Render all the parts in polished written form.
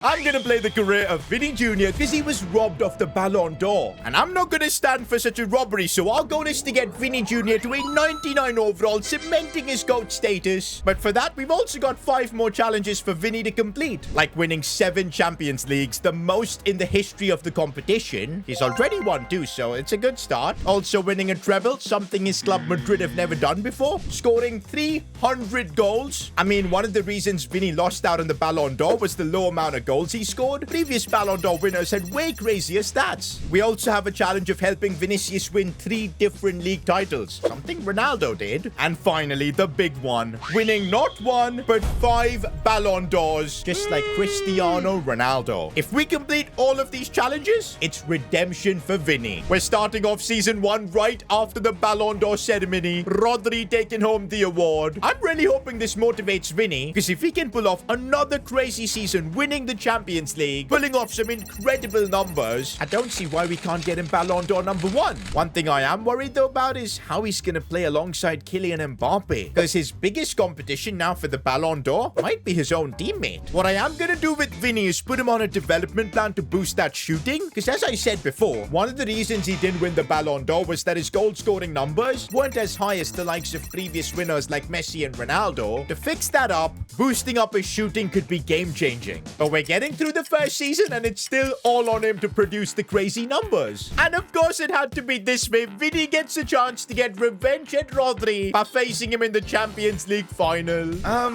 I'm gonna play the career of Vinny Jr. because he was robbed of the Ballon d'Or. And I'm not gonna stand for such a robbery, so our goal is to get Vinny Jr. to a 99 overall, cementing his GOAT status. But for that, we've also got 5 more challenges for Vinny to complete, like winning 7 Champions Leagues, the most in the history of the competition. He's already won 2, so it's a good start. Also winning a treble, something his club Madrid have never done before. Scoring 300 goals. I mean, one of the reasons Vinny lost out on the Ballon d'Or was the low amount of goals he scored. Previous Ballon d'Or winners had way crazier stats. We also have a challenge of helping Vinicius win 3 different league titles, something Ronaldo did. And finally, the big one, winning not 1, but 5 Ballon d'Ors, just like Cristiano Ronaldo. If we complete all of these challenges, it's redemption for Vinny. We're starting off season 1 right after the Ballon d'Or ceremony, Rodri taking home the award. I'm really hoping this motivates Vinny, because if he can pull off another crazy season, winning the Champions League, pulling off some incredible numbers, I don't see why we can't get him Ballon d'Or number 1. One thing I am worried though about is how he's gonna play alongside Kylian Mbappe, because his biggest competition now for the Ballon d'Or might be his own teammate. What I am gonna do with Vinny is put him on a development plan to boost that shooting, because as I said before, one of the reasons he didn't win the Ballon d'Or was that his goal scoring numbers weren't as high as the likes of previous winners like Messi and Ronaldo. To fix that up, boosting up his shooting could be game changing. But we're getting through the first season and it's still all on him to produce the crazy numbers. And of course it had to be this way. Vinny gets a chance to get revenge at Rodri by facing him in the Champions League final.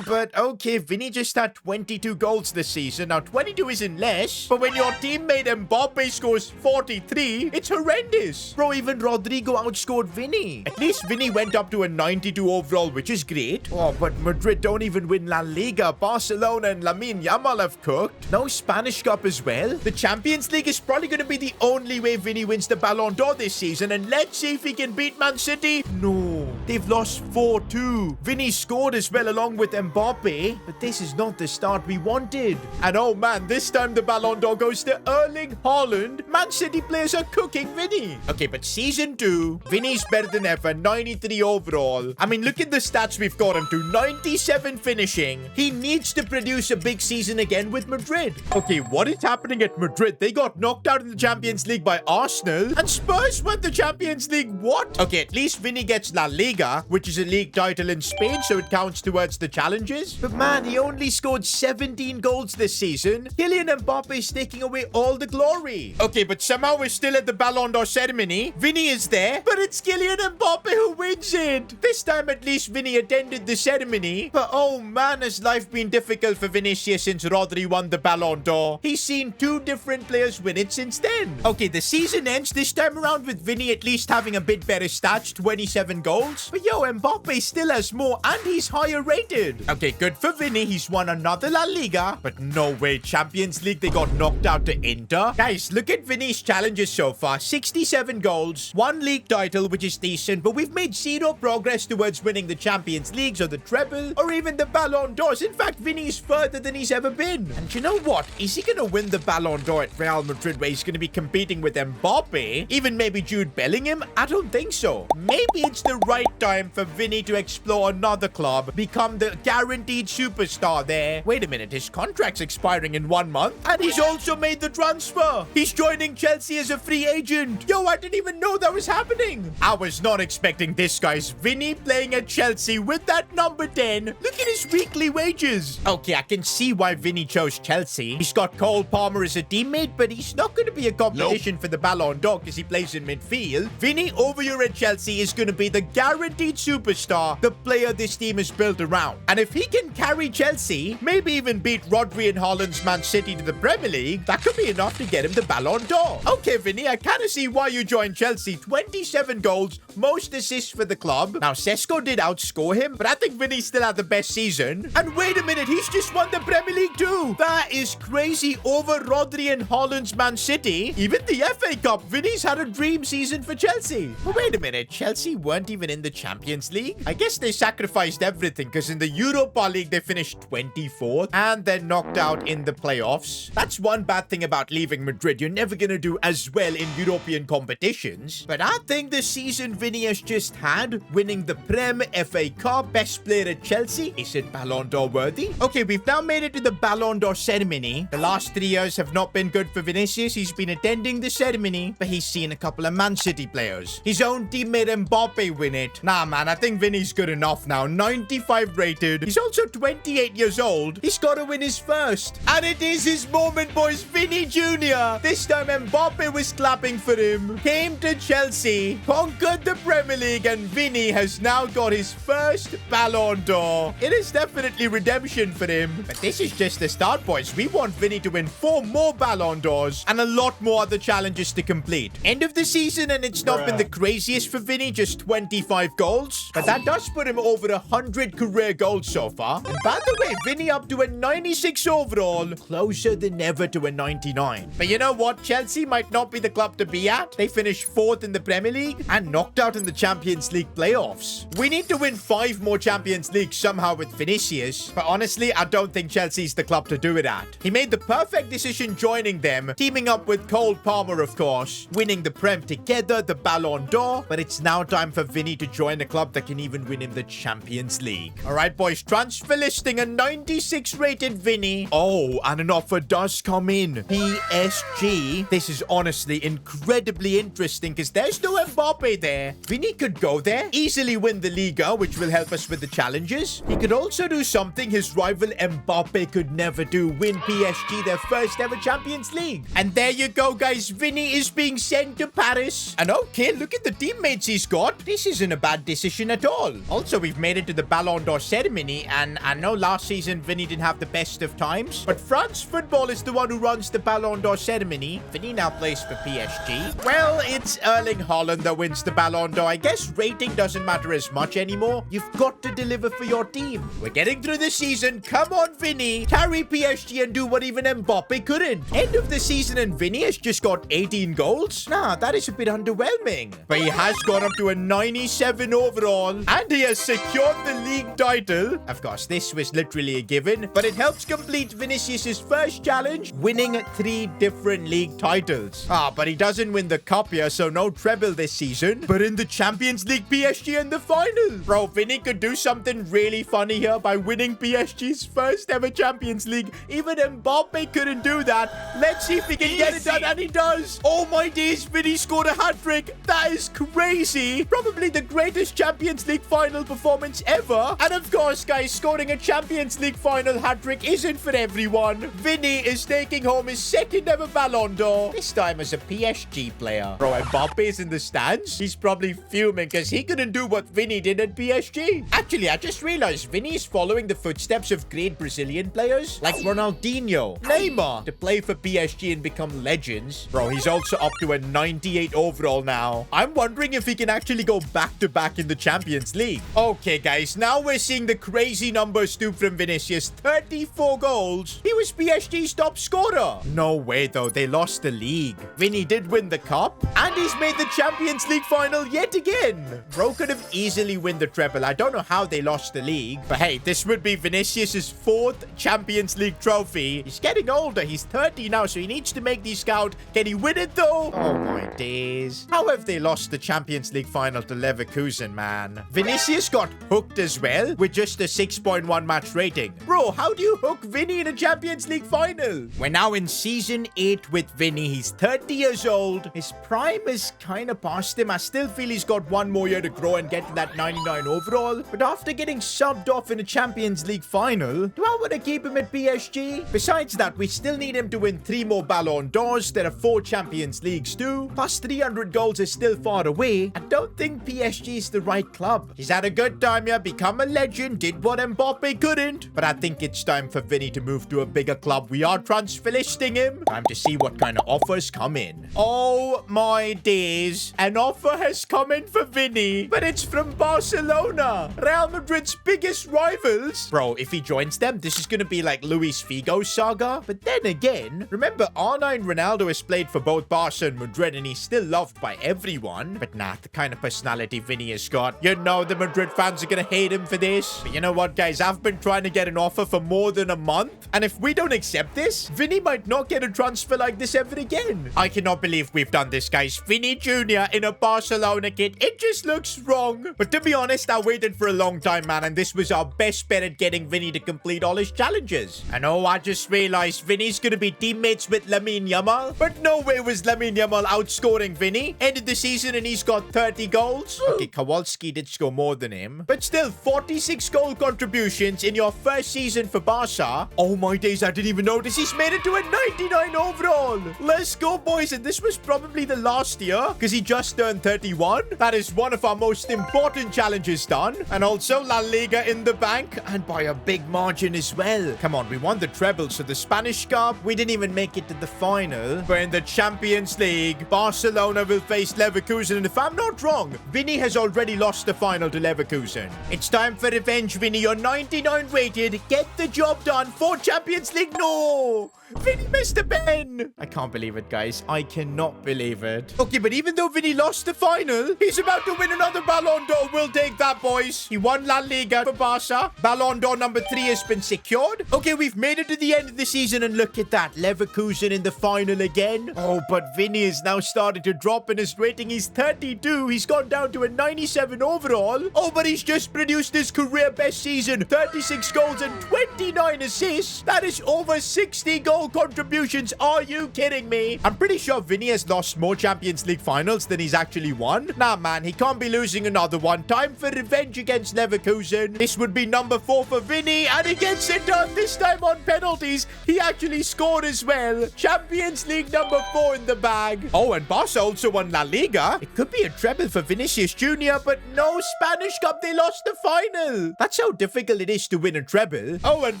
But okay, Vinny just had 22 goals this season. Now 22 isn't less, but when your teammate Mbappe scores 43, it's horrendous. Bro, even Rodrigo outscored Vinny. At least Vinny went up to a 92 overall, which is great. Oh, but Madrid don't even win La Liga. Barcelona and Lamine Yamal have cooked. No Spanish Cup as well. The Champions League is probably going to be the only way Vinny wins the Ballon d'Or this season, and let's see if he can beat Man City. No, they've lost 4-2. Vinny scored as well along with Mbappe, but this is not the start we wanted. And oh man, this time the Ballon d'Or goes to Erling Haaland. Man City players are cooking Vinny. Okay, but season 2, Vinny's better than ever, 93 overall. I mean, look at the stats we've got him to, 97 finishing. He needs to produce a big season again with Madrid. Okay, what is happening at Madrid? They got knocked out in the Champions League by Arsenal, and Spurs won the Champions League. What? Okay, at least Vinny gets La Liga, which is a league title in Spain, so it counts towards the challenges. But man, he only scored 17 goals this season. Kylian Mbappe is taking away all the glory. Okay, but somehow we're still at the Ballon d'Or ceremony. Vinny is there, but it's Kylian Mbappe who wins it. This time at least Vinny attended the ceremony. But oh man, has life been difficult for Vinicius since Rodri won the Ballon d'Or. He's seen 2 different players win it since then. Okay, the season ends this time around with Vinny at least having a bit better stats, 27 goals. But yo, Mbappe still has more and he's higher rated. Okay, good for Vinny. He's won another La Liga, but no way, Champions League, they got knocked out to Inter. Guys, look at Vinny's challenges so far. 67 goals, 1 league title, which is decent, but we've made 0 progress towards winning the Champions Leagues or the treble or even the Ballon d'Ors. In fact, Vinny is further than he's ever been. And you know what? Is he going to win the Ballon d'Or at Real Madrid where he's going to be competing with Mbappe? Even maybe Jude Bellingham? I don't think so. Maybe it's the right time for Vinny to explore another club, become the guaranteed superstar there. Wait a minute, his contract's expiring in 1 month and he's also made the transfer. He's joining Chelsea as a free agent. Yo, I didn't even know that was happening. I was not expecting this, guys. Vinny playing at Chelsea with that number 10. Look at his weekly wages. Okay, I can see why Vinny chose Chelsea. He's got Cole Palmer as a teammate, but he's not going to be a competition for the Ballon d'Or because he plays in midfield. Vinny over here at Chelsea is going to be the guaranteed superstar, the player this team is built around. And if he can carry Chelsea, maybe even beat Rodri and Haaland's Man City to the Premier League, that could be enough to get him the Ballon d'Or. Okay, Vinny, I kind of see why you joined Chelsea. 27 goals, most assists for the club. Now, Sesko did outscore him, but I think Vinny still had the best season. And wait a minute, he's just won the Premier League too. That is crazy. Over Rodri and Haaland's Man City. Even the FA Cup, Vinny's had a dream season for Chelsea. But wait a minute, Chelsea weren't even in the Champions League? I guess they sacrificed everything because in the Europa League, they finished 24th and they're knocked out in the playoffs. That's one bad thing about leaving Madrid. You're never going to do as well in European competitions. But I think the season Vinny has just had, winning the Prem, FA Cup, best player at Chelsea, is it Ballon d'Or worthy? Okay, we've now made it to the Ballon d'Or ceremony. The last 3 years have not been good for Vinicius. He's been attending the ceremony, but he's seen a couple of Man City players. His own teammate Mbappe win it. Nah, man, I think Vinny's good enough now. 95 rated. He's also 28 years old. He's got to win his first. And it is his moment, boys. Vinny Jr. This time Mbappe was clapping for him. Came to Chelsea, conquered the Premier League, and Vinny has now got his first Ballon d'Or. It is definitely redemption for him. But this is just the start, boys. We want Vinny to win 4 more Ballon d'Ors and a lot more other challenges to complete. End of the season, and it's not been the craziest for Vinny, just 25 goals. But that does put him over 100 career goals so far. And by the way, Vinny up to a 96 overall, closer than ever to a 99. But you know what? Chelsea might not be the club to be at. They finished 4th in the Premier League and knocked out in the Champions League playoffs. We need to win 5 more Champions Leagues somehow with Vinicius. But honestly, I don't think Chelsea's the club to do it at. He made the perfect decision joining them, teaming up with Cole Palmer, of course, winning the Prem together, the Ballon d'Or. But it's now time for Vinny to join a club that can even win him the Champions League. All right, boys, transfer listing a 96 rated Vinny. Oh, and an offer does come in. PSG. This is honestly incredibly interesting because there's no Mbappe there. Vinny could go there, easily win the Liga, which will help us with the challenges. He could also do something his rival Mbappe could never do, win PSG their first ever Champions League. And there you go, guys. Vinny is being sent to Paris. And okay, look at the teammates he's got. This isn't a bad decision at all. Also, we've made it to the Ballon d'Or ceremony, and I know last season Vinny didn't have the best of times, but France Football is the one who runs the Ballon d'Or ceremony. Vinny now plays for PSG. Well, it's Erling Haaland that wins the Ballon d'Or. I guess rating doesn't matter as much anymore. You've got to deliver for your team. We're getting through the season. Come on, Vinny. Carry PSG and do what even Mbappe couldn't. End of the season and Vinny has just got 18 goals? Nah, that is a bit underwhelming. But he has gone up to a 97 overall, and he has secured the league title. Of course, this was literally a given, but it helps complete Vinicius' first challenge, winning 3 different league titles. But he doesn't win the cup here, so no treble this season. But in the Champions League, PSG in the final. Bro, Vinny could do something really funny here by winning PSG's first ever Champions League. Even Mbappe couldn't do that. Let's see if he can get it done, and he does. Oh my days, Vinny scored a hat-trick. That is crazy. Probably the greatest Champions League final performance ever. And of course, guys, scoring a Champions League final hat-trick isn't for everyone. Vinny is taking home his second ever Ballon d'Or, this time as a PSG player. Bro, Mbappe is in the stands. He's probably fuming because he couldn't do what Vinny did at PSG. Actually, I just realized Vinny is following the footsteps of great Brazilian players like Ronaldinho, Neymar, to play for PSG and become legends. Bro, he's also up to a 98 overall now. I'm wondering if he can actually go back-to-back in the Champions League. Okay, guys, now we're seeing the crazy numbers too from Vinicius. 34 goals. He was PSG's top scorer. No way, though. They lost the league. Vinny did win the cup, and he's made the Champions League final yet again. Bro could have easily won the treble. I don't know how they lost the league, but hey, this would be Vinicius' 4th Champions League trophy. He's getting older. He's 30 now, so he needs to make these count. Can he win it, though? Oh, my days. How have they lost the Champions League final to Leverkusen, man? Vinicius got hooked as well with just a 6.1 match rating. Bro, how do you hook Vinny in a Champions League final? We're now in season 8 with Vinny. He's 30 years old. His prime is kind of past him. I still feel he's got 1 more year to grow and get to that 99 overall. But after getting subbed off in a Champions League final, do I want to keep him at PSG? Besides that, we still need him to win 3 more Ballon d'Ors. There are 4 Champions Leagues too. Plus 300 goals is still far away. I don't think PSG is the right club. He's had a good time here, become a legend, did what Mbappe couldn't. But I think it's time for Vinny to move to a bigger club. We are transfer listing him. Time to see what kind of offers come in. Oh my days. An offer has come in for Vinny, but it's from Barcelona, Real Madrid's biggest rivals. Bro, if he joins them, this is going to be like Luis Figo's saga. But then again, remember R9 Ronaldo has played for both Barca and Madrid, and he's still loved by everyone. But nah, the kind of personality Vinny has got. You know the Madrid fans are gonna hate him for this. But you know what, guys? I've been trying to get an offer for more than a month. And if we don't accept this, Vinny might not get a transfer like this ever again. I cannot believe we've done this, guys. Vinny Jr. in a Barcelona kit. It just looks wrong. But to be honest, I waited for a long time, man. And this was our best bet at getting Vinny to complete all his challenges. And oh, I just realized Vinny's gonna be teammates with Lamine Yamal. But no way was Lamine Yamal outscoring Vinny. Ended the season and he's got 30 goals. Okay, Kowalski did score more than him. But still, 46 goal contributions in your first season for Barca. Oh my days, I didn't even notice he's made it to a 99 overall. Let's go, boys. And this was probably the last year because he just turned 31. That is one of our most important challenges done. And also La Liga in the bank and by a big margin as well. Come on, we won the treble. So the Spanish Cup, we didn't even make it to the final. But in the Champions League, Barcelona will face Leverkusen. And if I'm not wrong, Vinny has already lost the final to Leverkusen. It's time for revenge, Vinny. You're 99 rated. Get the job done for Champions League. No! Vinny missed a pen. I can't believe it, guys. I cannot believe it. Okay, but even though Vinny lost the final, he's about to win another Ballon d'Or. We'll take that, boys. He won La Liga for Barca. Ballon d'Or number 3 has been secured. Okay, we've made it to the end of the season, and look at that. Leverkusen in the final again. Oh, but Vinny is now starting to drop in his rating. He's 32. He's gone down to a 97 overall. Oh, but he's just produced his career best season. 36 goals and 29 assists. That is over 60 goal contributions. Are you kidding me? I'm pretty sure Vinny has lost more Champions League finals than he's actually won. Nah, man, he can't be losing another one. Time for revenge against Leverkusen. This would be number 4 for Vinny, and he gets it done this time on penalties. He actually scored as well. Champions League number 4 in the bag. Oh, and Barca also won La Liga. It could be a treble for Vinicius Jr., but no Spanish Cup. They lost the final. That's how difficult it is to win a treble. Oh, and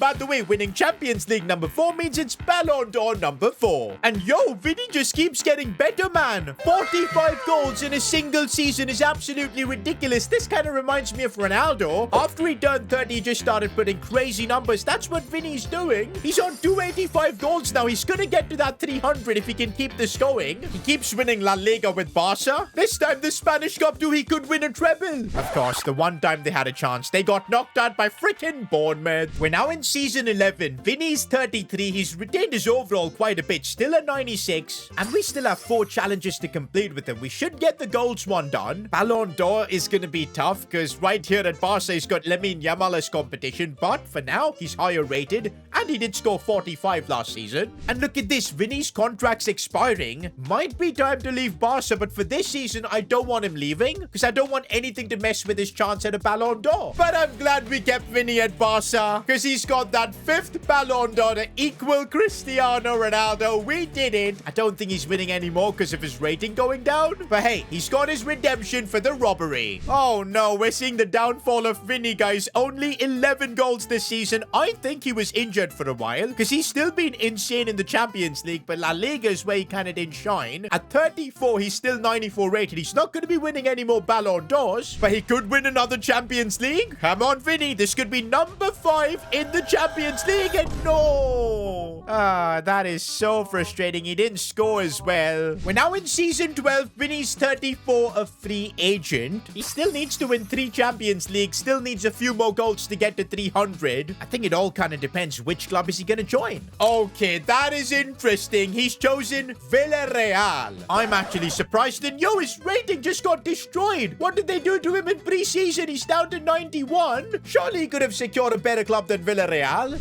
by the way, winning Champions League number 4 means it's Ballon d'Or number 4. And yo, Vinny just keeps getting better, man. 45 goals in a single season is absolutely ridiculous. This kind of reminds me of Ronaldo. After he turned 30, he just started putting crazy numbers. That's what Vinny's doing. He's on 285 goals now. He's gonna get to that 300 if he can keep this going. He keeps winning La Liga with Barca. This time, the Spanish Cup too, he could win a treble. Of course, the one time they had a chance, they got knocked out by freaking Bournemouth. We're now in season 11. Vinny's 33. He's retained his overall quite a bit, still a 96, and we still have 4 challenges to complete with him. We should get the goals one done. Ballon d'Or is going to be tough because right here at Barca he's got Lamine Yamal as competition, but for now he's higher rated and he did score 45 last season. And look at this, Vinny's contract's expiring. Might be time to leave Barca, but for this season I don't want him leaving because I don't want anything to mess with his chance at a Ballon d'Or. But I'm glad we kept Vinny at Barca because he's got that 5th Ballon d'Or to equal Cristiano Ronaldo. We did it. I don't think he's winning anymore because of his rating going down. But hey, he's got his redemption for the robbery. Oh no, we're seeing the downfall of Vinny, guys. Only 11 goals this season. I think he was injured for a while because he's still been insane in the Champions League, but La Liga is where he kind of didn't shine. At 34, he's still 94 rated. He's not going to be winning any more Ballon d'Ors, but he could win another Champions League. Come on, Vinny. This could be number 5 in the Champions League, and no. That is so frustrating. He didn't score as well. We're now in season 12. Vinny's 34, a free agent. He still needs to win 3 Champions Leagues. Still needs a few more goals to get to 300. I think it all kind of depends which club is he going to join. Okay, that is interesting. He's chosen Villarreal. I'm actually surprised. And yo, his rating just got destroyed. What did they do to him in pre-season? He's down to 91. Surely he could have secured a better club than Villarreal.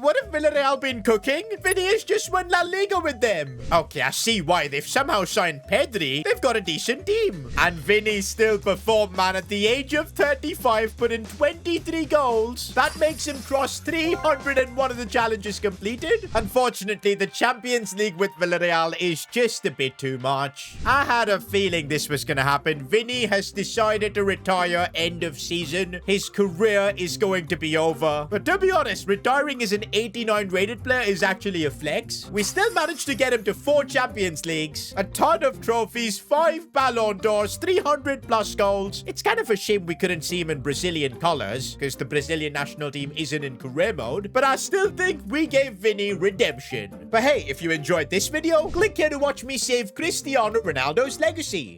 What have Villarreal been cooking? Vinny has just won La Liga with them. Okay, I see why. They've somehow signed Pedri. They've got a decent team. And Vinny still performed, man. At the age of 35, put in 23 goals. That makes him cross 301 of the challenges completed. Unfortunately, the Champions League with Villarreal is just a bit too much. I had a feeling this was gonna happen. Vinny has decided to retire end of season. His career is going to be over. But to be honest, retiring as an 89 rated player is actually a flex. We still managed to get him to 4 Champions Leagues, a ton of trophies, 5 Ballon d'Ors, 300 plus goals. It's kind of a shame we couldn't see him in Brazilian colors because the Brazilian national team isn't in career mode, but I still think we gave Vinny redemption. But hey, if you enjoyed this video, click here to watch me save Cristiano Ronaldo's legacy.